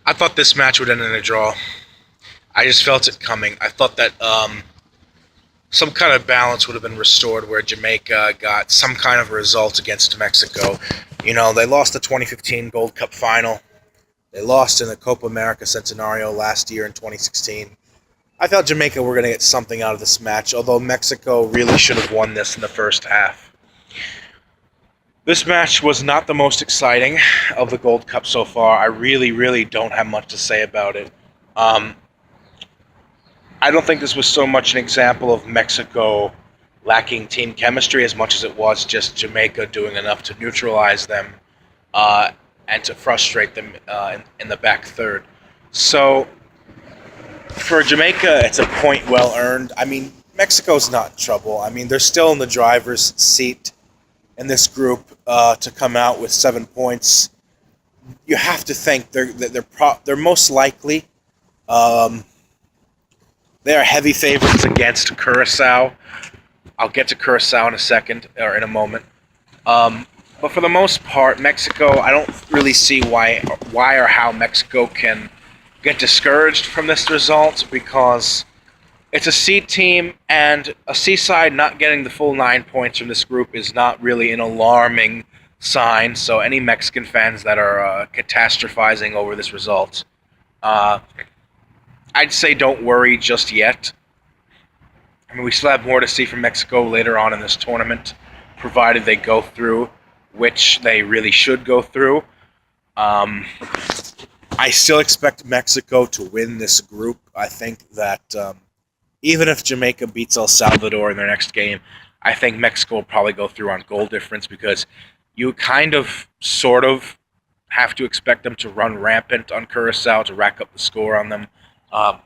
I thought this match would end in a draw. I just felt it coming. I thought that some kind of balance would have been restored where Jamaica got some kind of result against Mexico. You know, they lost the 2015 Gold Cup final. They lost in the Copa America Centenario last year in 2016. I felt Jamaica were going to get something out of this match, although Mexico really should have won this in the first half. This match was not the most exciting of the Gold Cup so far. I really don't have much to say about it. I don't think this was so much an example of Mexico lacking team chemistry as much as it was just Jamaica doing enough to neutralize them and to frustrate them in the back third. So, for Jamaica, it's a point well earned. I mean, Mexico's not in trouble. I mean, they're still in the driver's seat in this group to come out with 7 points. You have to think they're most likely they are heavy favorites against Curacao. I'll get to Curacao in a second or in a moment. But for the most part, Mexico, I don't really see why or how Mexico can get discouraged from this result, because it's a C team, and a C side not getting the full 9 points from this group is not really an alarming sign. So any Mexican fans that are catastrophizing over this result, I'd say don't worry just yet. I mean, we still have more to see from Mexico later on in this tournament, provided they go through, which they really should go through. I still expect Mexico to win this group. I think that even if Jamaica beats El Salvador in their next game, I think Mexico will probably go through on goal difference, because you sort of have to expect them to run rampant on Curacao to rack up the score on them. And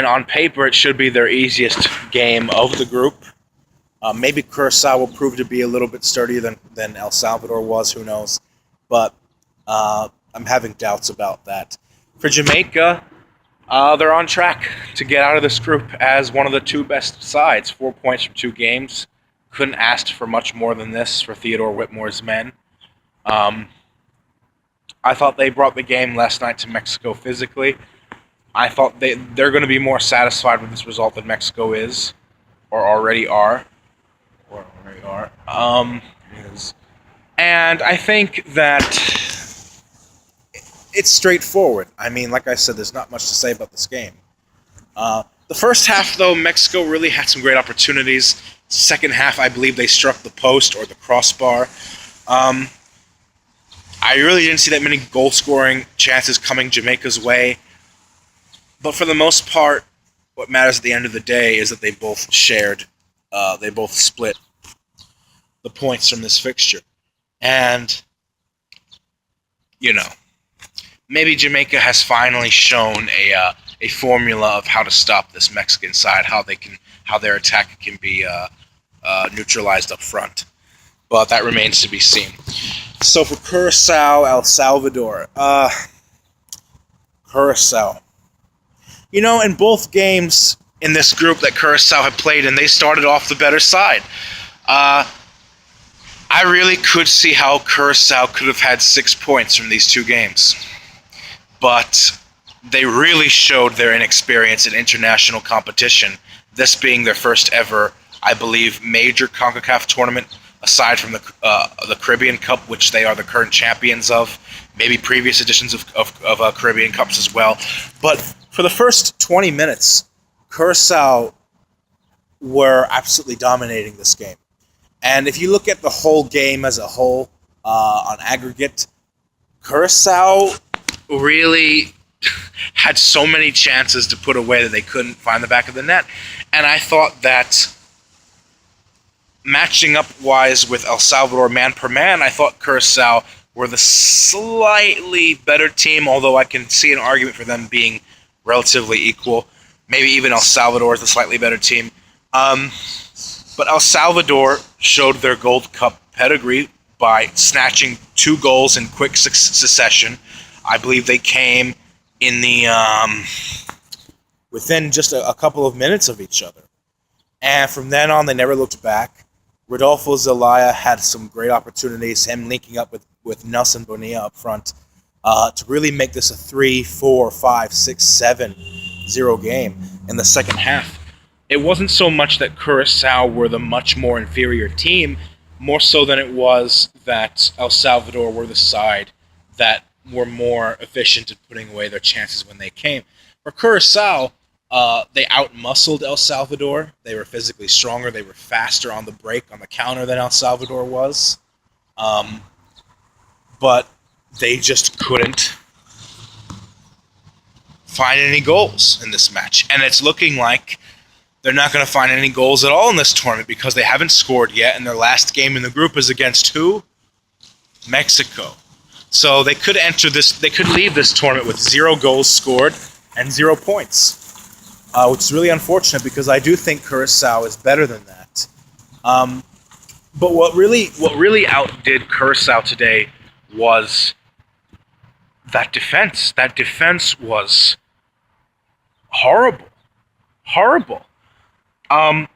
on paper, it should be their easiest game of the group. Maybe Curacao will prove to be a little bit sturdier than El Salvador was, who knows. But I'm having doubts about that. For Jamaica, they're on track to get out of this group as one of the two best sides. 4 points from 2 games. Couldn't ask for much more than this for Theodore Whitmore's men. I thought they brought the game last night to Mexico physically. I thought they're going to be more satisfied with this result than Mexico is, or already are. And I think that it's straightforward. I mean, like I said, there's not much to say about this game. The first half, though, Mexico really had some great opportunities. Second half, I believe they struck the post or the crossbar. I really didn't see that many goal-scoring chances coming Jamaica's way. But for the most part, what matters at the end of the day is that they both split the points from this fixture. And, you know, maybe Jamaica has finally shown a formula of how to stop this Mexican side, how their attack can be neutralized up front. But that remains to be seen. So for Curacao, El Salvador, Curacao. You know, in both games in this group that Curacao had played in, they started off the better side. I really could see how Curacao could have had 6 points from these 2 games. But they really showed their inexperience in international competition, this being their first ever, I believe, major CONCACAF tournament, aside from the Caribbean Cup, which they are the current champions of, maybe previous editions of Caribbean Cups as well. But for the first 20 minutes, Curacao were absolutely dominating this game. And if you look at the whole game as a whole, on aggregate, Curacao really had so many chances to put away that they couldn't find the back of the net. And I thought that matching up wise with El Salvador man per man, I thought Curacao were the slightly better team, although I can see an argument for them being relatively equal. Maybe even El Salvador is the slightly better team. But El Salvador showed their Gold Cup pedigree by snatching 2 goals in quick succession. I believe they came in the within just a couple of minutes of each other. And from then on, they never looked back. Rodolfo Zelaya had some great opportunities, him linking up with Nelson Bonilla up front, to really make this a 3, 4, 5, 6, 7-0 game in the second half. It wasn't so much that Curaçao were the much more inferior team, more so than it was that El Salvador were the side that were more efficient at putting away their chances when they came. For Curaçao, they outmuscled El Salvador. They were physically stronger. They were faster on the break, on the counter than El Salvador was. But they just couldn't find any goals in this match. And it's looking like they're not going to find any goals at all in this tournament because they haven't scored yet, and their last game in the group is against who? Mexico. So they could leave this tournament with 0 goals scored and 0 points, which is really unfortunate because I do think Curaçao is better than that. But what really outdid Curaçao today was that defense. That defense was horrible. I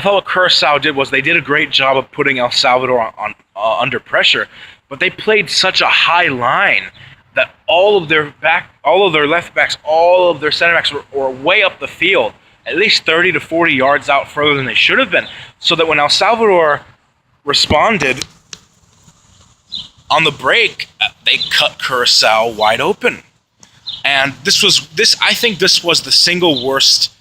thought what Curaçao did was they did a great job of putting El Salvador on under pressure, but they played such a high line that all of their left backs, all of their center backs were way up the field, at least 30 to 40 yards out further than they should have been, so that when El Salvador responded on the break, they cut Curaçao wide open. And I think this was the single worst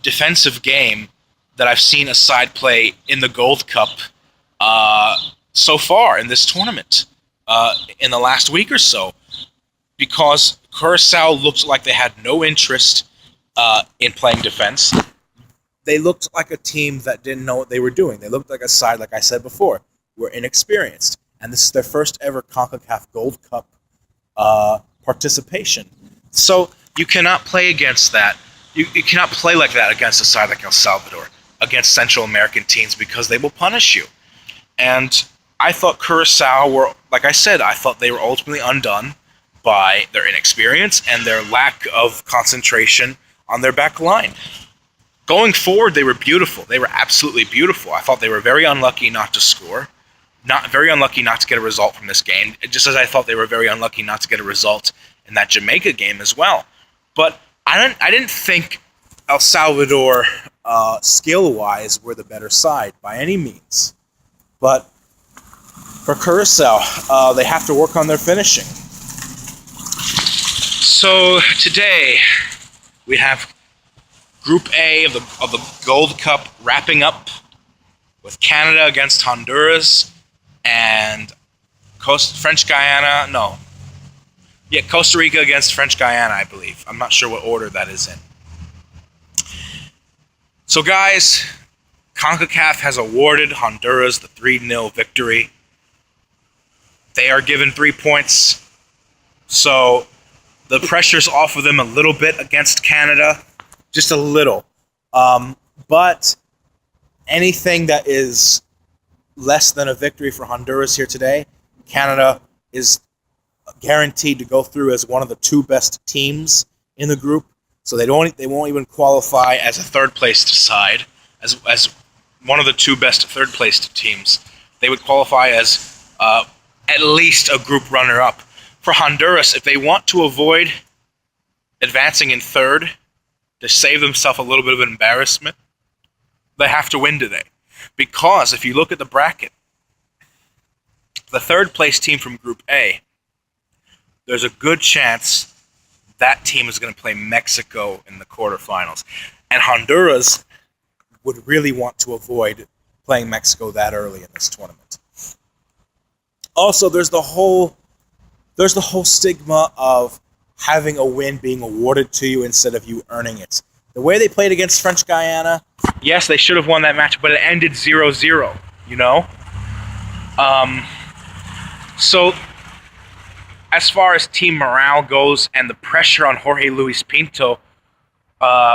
defensive game that I've seen a side play in the Gold Cup so far in this tournament in the last week or so, because Curaçao looked like they had no interest in playing defense. They looked like a team that didn't know what they were doing. They looked like a side, like I said before, were inexperienced. And this is their first ever CONCACAF Gold Cup participation. So you cannot play against that. You cannot play like that against a side like El Salvador, against Central American teams, because they will punish you. And I thought Curaçao were, like I said, I thought they were ultimately undone by their inexperience and their lack of concentration on their back line. Going forward, they were beautiful. They were absolutely beautiful. I thought they were very unlucky not to score, very unlucky not to get a result from this game, just as I thought they were very unlucky not to get a result in that Jamaica game as well. But I didn't think El Salvador, skill-wise, were the better side by any means. But for Curaçao, they have to work on their finishing. So today we have Group A of the Gold Cup wrapping up with Canada against Honduras and Costa Rica against French Guiana, I believe. I'm not sure what order that is in. So guys, CONCACAF has awarded Honduras the 3-0 victory. They are given 3 points, so the pressure's off of them a little bit against Canada, just a little. But anything that is less than a victory for Honduras here today, Canada is guaranteed to go through as one of the 2 best teams in the group. So they won't even qualify as a third-placed side, as one of the 2 best third-placed teams. They would qualify as at least a group runner-up. For Honduras, if they want to avoid advancing in third, to save themselves a little bit of embarrassment, they have to win today. Because if you look at the bracket, the third-place team from Group A, there's a good chance that team is going to play Mexico in the quarterfinals. And Honduras would really want to avoid playing Mexico that early in this tournament. Also, there's the whole stigma of having a win being awarded to you instead of you earning it. The way they played against French Guiana, yes, they should have won that match, but it ended 0-0, you know? So, as far as team morale goes and the pressure on Jorge Luis Pinto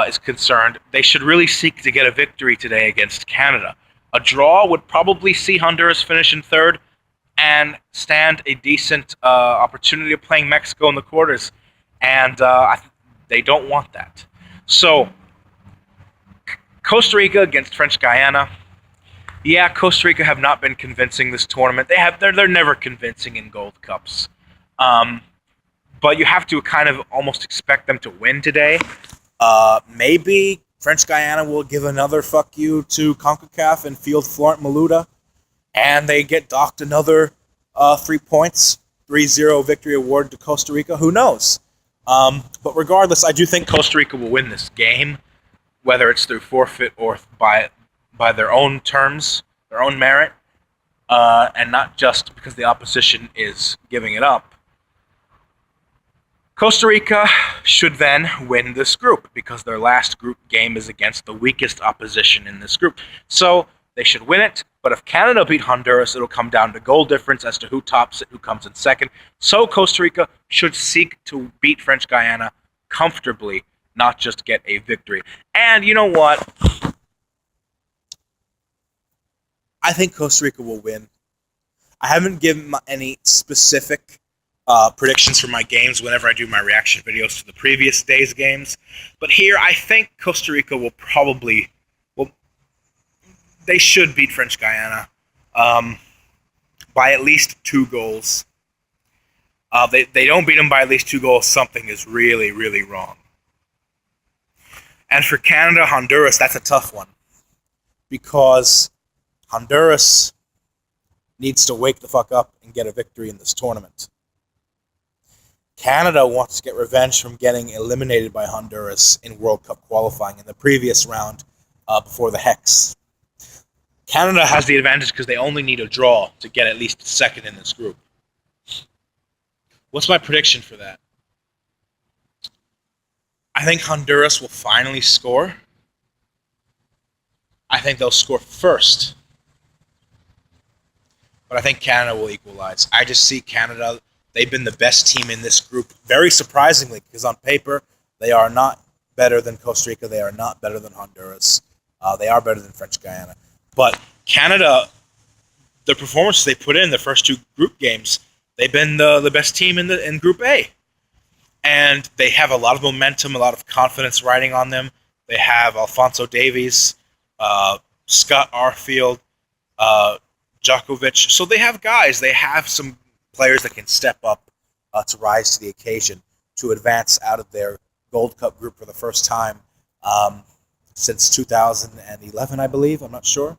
is concerned, they should really seek to get a victory today against Canada. A draw would probably see Honduras finish in third and stand a decent opportunity of playing Mexico in the quarters. And they don't want that. So, Costa Rica against French Guiana. Yeah, Costa Rica have not been convincing this tournament. They're never convincing in Gold Cups. But you have to kind of almost expect them to win today. Maybe French Guiana will give another fuck you to CONCACAF and field Florent Maluda, and they get docked another 3 points, 3-0 victory award to Costa Rica. Who knows? But regardless, I do think Costa Rica will win this game, whether it's through forfeit or by their own terms, their own merit, and not just because the opposition is giving it up. Costa Rica should then win this group because their last group game is against the weakest opposition in this group. So they should win it, but if Canada beat Honduras, it'll come down to goal difference as to who tops it, who comes in second. So Costa Rica should seek to beat French Guiana comfortably, not just get a victory. And you know what? I think Costa Rica will win. I haven't given any specific predictions for my games whenever I do my reaction videos to the previous day's games. But here, I think Costa Rica will probably... Well, they should beat French Guiana by at least 2 goals. They don't beat them by at least 2 goals, something is really, really wrong. And for Canada, Honduras, that's a tough one. Because Honduras needs to wake the fuck up and get a victory in this tournament. Canada wants to get revenge from getting eliminated by Honduras in World Cup qualifying in the previous round before the Hex. Canada has the advantage because they only need a draw to get at least second in this group. What's my prediction for that? I think Honduras will finally score. I think they'll score first. But I think Canada will equalize. I just see Canada... They've been the best team in this group, very surprisingly, because on paper, they are not better than Costa Rica. They are not better than Honduras. They are better than French Guiana. But Canada, the performances they put in the first 2 group games, they've been the best team in Group A. And they have a lot of momentum, a lot of confidence riding on them. They have Alphonso Davies, Scott Arfield, Djokovic. So they have guys. They have some players that can step up to rise to the occasion, to advance out of their Gold Cup group for the first time since 2011, I believe. I'm not sure.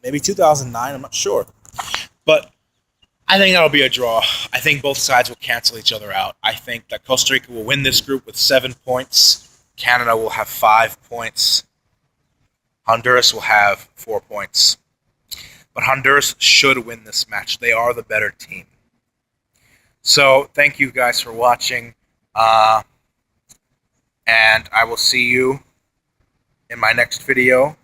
Maybe 2009, I'm not sure. But I think that'll be a draw. I think both sides will cancel each other out. I think that Costa Rica will win this group with 7 points. Canada will have 5 points. Honduras will have 4 points. But Honduras should win this match. They are the better team. So, thank you guys for watching. And I will see you in my next video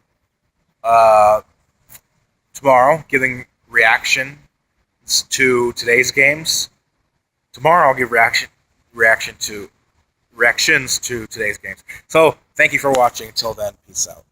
tomorrow, giving reactions to today's games. Tomorrow I'll give reactions to today's games. So, thank you for watching. Until then, peace out.